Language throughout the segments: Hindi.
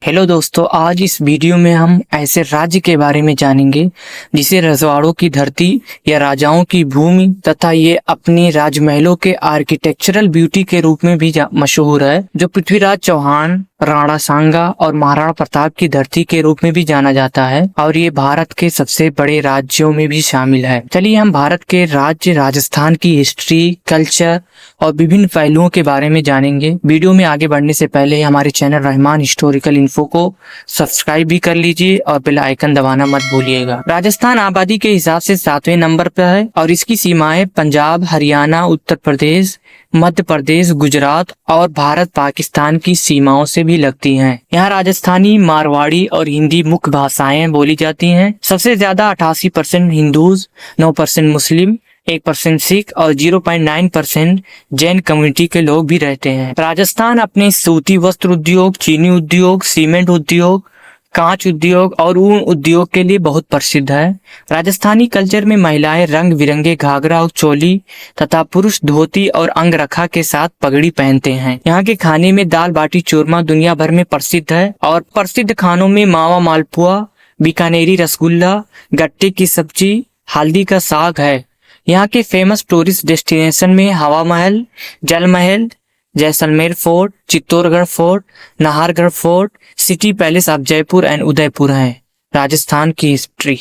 हेलो दोस्तों, आज इस वीडियो में हम ऐसे राज्य के बारे में जानेंगे जिसे रजवाड़ों की धरती या राजाओं की भूमि तथा ये अपने राजमहलों के आर्किटेक्चरल ब्यूटी के रूप में भी मशहूर है, जो पृथ्वीराज चौहान, राणा सांगा और महाराणा प्रताप की धरती के रूप में भी जाना जाता है और ये भारत के सबसे बड़े राज्यों में भी शामिल है। चलिए हम भारत के राज्य राजस्थान की हिस्ट्री, कल्चर और विभिन्न पहलुओं के बारे में जानेंगे। वीडियो में आगे बढ़ने से पहले हमारे चैनल रहमान हिस्टोरिकल इन्फो को सब्सक्राइब भी कर लीजिए और बेल आइकन दबाना मत भूलिएगा। राजस्थान आबादी के हिसाब से 7वें नंबर पर है और इसकी सीमाएं पंजाब, हरियाणा, उत्तर प्रदेश, मध्य प्रदेश, गुजरात और भारत पाकिस्तान की सीमाओं से भी लगती हैं। यहाँ राजस्थानी, मारवाड़ी और हिंदी मुख्य भाषाएं बोली जाती हैं। सबसे ज्यादा 88% हिंदूज, 9% मुस्लिम, 1% सिख और 0.9% जैन कम्युनिटी के लोग भी रहते हैं। राजस्थान अपने सूती वस्त्र उद्योग, चीनी उद्योग, सीमेंट उद्योग, कांच उद्योग और ऊन उद्योग के लिए बहुत प्रसिद्ध है। राजस्थानी कल्चर में महिलाएं रंग बिरंगे घाघरा और चोली तथा पुरुष धोती और अंगरखा के साथ पगड़ी पहनते हैं। यहाँ के खाने में दाल बाटी चूरमा दुनिया भर में प्रसिद्ध है और प्रसिद्ध खानों में मावा मालपुआ, बीकानेरी रसगुल्ला, गट्टे की सब्जी, हल्दी का साग है। यहाँ के फेमस टूरिस्ट डेस्टिनेशन में हवा महल, जल महल, Jaisalmer fort, Chittorgarh fort, Nahargarh fort, city palace of Jaipur and Udaipur हैं। राजस्थान की हिस्ट्री।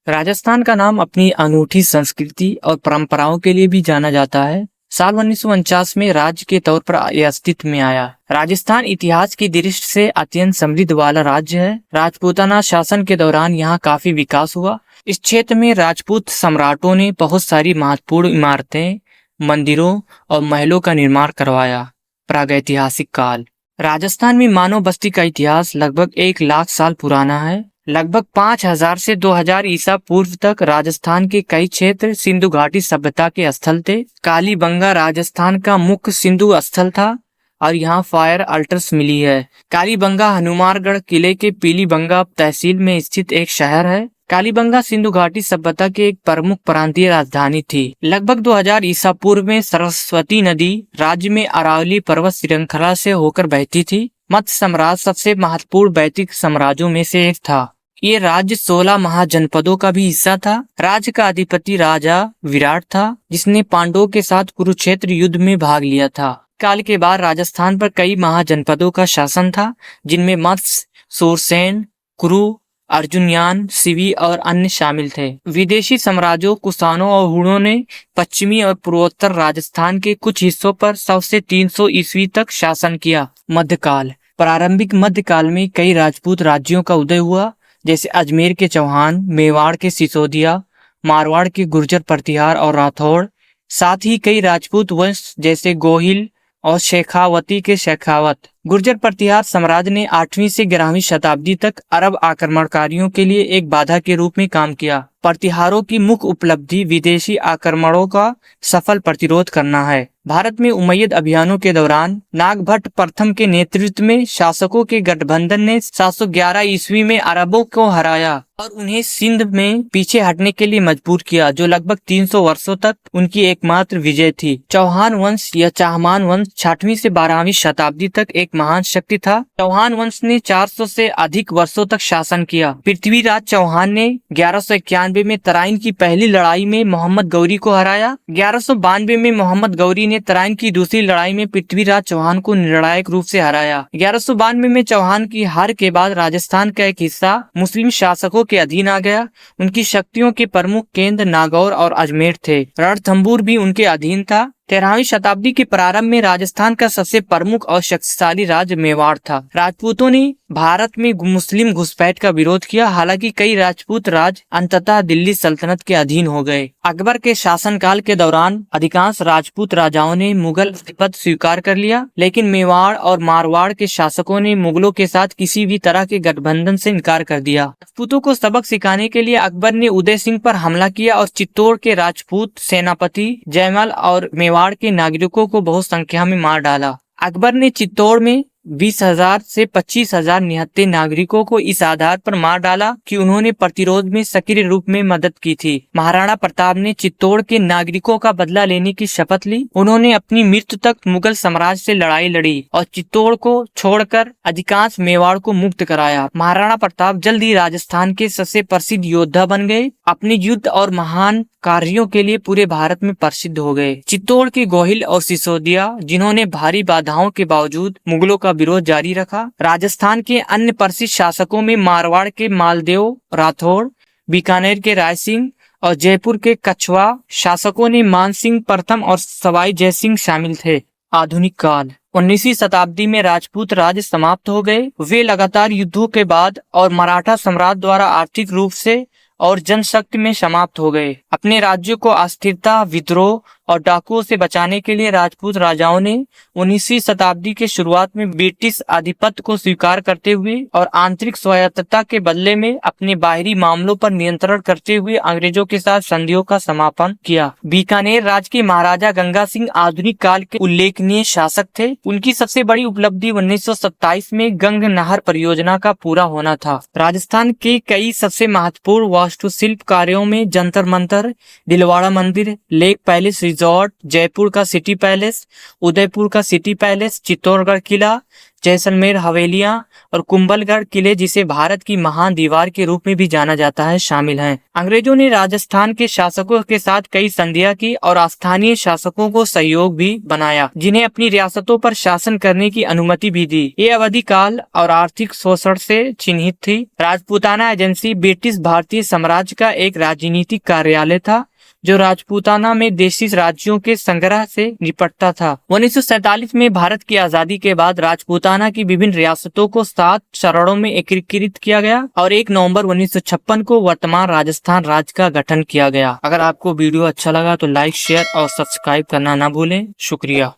राजस्थान का नाम अपनी अनूठी संस्कृति और परंपराओं के लिए भी जाना जाता है। साल 1949 में राज्य के तौर पर यह अस्तित्व में आया। राजस्थान इतिहास की दृष्टि से अत्यंत समृद्ध वाला राज्य है। राजपूताना शासन के दौरान यहाँ काफी विकास हुआ। इस क्षेत्र में राजपूत सम्राटों ने बहुत सारी महत्वपूर्ण इमारतें, मंदिरों और महलों का निर्माण करवाया। प्रागैतिहासिक काल। राजस्थान में मानव बस्ती का इतिहास लगभग 1 लाख साल पुराना है। लगभग 5000 से 2000 ईसा पूर्व तक राजस्थान के कई क्षेत्र सिंधु घाटी सभ्यता के स्थल थे। कालीबंगा राजस्थान का मुख्य सिंधु स्थल था और यहाँ फायर अल्टर्स मिली है। कालीबंगा हनुमानगढ़ किले के पीलीबंगा तहसील में स्थित एक शहर है। कालीबंगा सिंधु घाटी सभ्यता की एक प्रमुख प्रांतीय राजधानी थी। लगभग 2000 ईसा पूर्व में सरस्वती नदी राज्य में अरावली पर्वत श्रृंखला से होकर बहती थी। मत्स्य साम्राज्य सबसे महत्वपूर्ण वैदिक साम्राज्यों में से एक था। ये राज्य 16 महाजनपदों का भी हिस्सा था। राज्य का अधिपति राजा विराट था, जिसने पांडवों के साथ कुरुक्षेत्र युद्ध में भाग लिया था। काल के बाद राजस्थान पर कई महाजनपदों का शासन था, जिनमें मत्स्य, सूरसेन, कुरु, अर्जुनयान, सिवी और अन्य शामिल थे। विदेशी साम्राज्यों कुषाणों और हुणों ने पश्चिमी और पूर्वोत्तर राजस्थान के कुछ हिस्सों पर 100 से 300 ईस्वी तक शासन किया। मध्यकाल। प्रारंभिक मध्यकाल में कई राजपूत राज्यों का उदय हुआ, जैसे अजमेर के चौहान, मेवाड़ के सिसोदिया, मारवाड़ के गुर्जर, प्रतिहार और राठौड़। साथ ही कई राजपूत वंश जैसे गोहिल और शेखावती के शेखावत। गुर्जर प्रतिहार साम्राज्य ने 8वीं से 11वीं शताब्दी तक अरब आक्रमणकारियों के लिए एक बाधा के रूप में काम किया। प्रतिहारों की मुख्य उपलब्धि विदेशी आक्रमणों का सफल प्रतिरोध करना है। भारत में उमैयद अभियानों के दौरान नागभट्ट प्रथम के नेतृत्व में शासकों के गठबंधन ने 711 ईस्वी में अरबों को हराया और उन्हें सिंध में पीछे हटने के लिए मजबूर किया, जो लगभग 300 वर्षों तक उनकी एकमात्र विजय थी। चौहान वंश या चाहमान वंश 6वीं से 12वीं शताब्दी तक एक महान शक्ति था। चौहान वंश ने 400 से अधिक वर्षों तक शासन किया। पृथ्वीराज चौहान ने 1191 में तराइन की पहली लड़ाई में मोहम्मद गौरी को हराया। 1192 में मोहम्मद गौरी ने तराइन की दूसरी लड़ाई में पृथ्वीराज चौहान को निर्णायक रूप से हराया। 1192 में चौहान की हार के बाद राजस्थान का एक हिस्सा मुस्लिम शासकों के अधीन आ गया। उनकी शक्तियों के प्रमुख केंद्र नागौर और अजमेर थे। रणथंभौर भी उनके अधीन था। 13वीं शताब्दी के प्रारंभ में राजस्थान का सबसे प्रमुख और शक्तिशाली राज्य मेवाड़ था। राजपूतों ने भारत में मुस्लिम घुसपैठ का विरोध किया, हालांकि कई राजपूत राज अंततः दिल्ली सल्तनत के अधीन हो गए। अकबर के शासनकाल के दौरान अधिकांश राजपूत राजाओं ने मुगल आधिपत्य स्वीकार कर लिया, लेकिन मेवाड़ और मारवाड़ के शासकों ने मुगलों के साथ किसी भी तरह के गठबंधन से इनकार कर दिया। राजपूतों को सबक सिखाने के लिए अकबर ने उदय सिंह पर हमला किया और चित्तौड़ के राजपूत सेनापति जयमल और मेवाड़ के नागरिकों को बहुत संख्या में मार डाला। अकबर ने चित्तौड़ में 20,000 से 25,000 निहत्थे नागरिकों को इस आधार पर मार डाला कि उन्होंने प्रतिरोध में सक्रिय रूप में मदद की थी। महाराणा प्रताप ने चित्तौड़ के नागरिकों का बदला लेने की शपथ ली। उन्होंने अपनी मृत्यु तक मुगल साम्राज्य से लड़ाई लड़ी और चित्तौड़ को छोड़कर अधिकांश मेवाड़ को मुक्त कराया। महाराणा प्रताप जल्द ही राजस्थान के सबसे प्रसिद्ध योद्धा बन गए। अपने युद्ध और महान कार्यों के लिए पूरे भारत में प्रसिद्ध हो गए। चित्तौड़ के गोहिल और सिसोदिया, जिन्होंने भारी बाधाओं के बावजूद मुगलों का विरोध जारी रखा। राजस्थान के अन्य प्रसिद्ध शासकों में मारवाड़ के मालदेव राठौड़, बीकानेर के राय सिंह और जयपुर के कछवा शासकों ने मानसिंह प्रथम और सवाई जयसिंह शामिल थे। आधुनिक काल 19वीं शताब्दी में राजपूत राज्य समाप्त हो गए। वे लगातार युद्धों के बाद और मराठा सम्राट द्वारा आर्थिक रूप से और जनशक्ति में समाप्त हो गए। अपने राज्यों को अस्थिरता, विद्रोह और डाकुओं से बचाने के लिए राजपूत राजाओं ने 19वीं शताब्दी के शुरुआत में ब्रिटिश आधिपत्य को स्वीकार करते हुए और आंतरिक स्वायत्तता के बदले में अपने बाहरी मामलों पर नियंत्रण करते हुए अंग्रेजों के साथ संधियों का समापन किया। बीकानेर राज्य के महाराजा गंगा सिंह आधुनिक काल के उल्लेखनीय शासक थे। उनकी सबसे बड़ी उपलब्धि 1927 में गंग नहर परियोजना का पूरा होना था। राजस्थान के कई सबसे महत्वपूर्ण वास्तुशिल्प कार्यों में जंतर मंतर, दिलवाड़ा मंदिर, लेक पैलेस रिजॉर्ट, जयपुर का सिटी पैलेस, उदयपुर का सिटी पैलेस, चित्तौड़गढ़ किला, जैसलमेर हवेलियां और कुंभलगढ़ किले, जिसे भारत की महान दीवार के रूप में भी जाना जाता है, शामिल हैं। अंग्रेजों ने राजस्थान के शासकों के साथ कई संधियां की और स्थानीय शासकों को सहयोग भी बनाया, जिन्हें अपनी रियासतों पर शासन करने की अनुमति भी दी। ये अवधि काल और आर्थिक शोषण से चिन्हित थी। राजपूताना एजेंसी ब्रिटिश भारतीय साम्राज्य का एक राजनीतिक कार्यालय था जो राजपूताना में देशी राज्यों के संग्रह से निपटता था। 1947 में भारत की आजादी के बाद राजपूताना की विभिन्न रियासतों को 7 चरणों में एकीकृत किया गया और 1 नवंबर 1956 को वर्तमान राजस्थान राज्य का गठन किया गया। अगर आपको वीडियो अच्छा लगा तो लाइक, शेयर और सब्सक्राइब करना ना भूलें। शुक्रिया।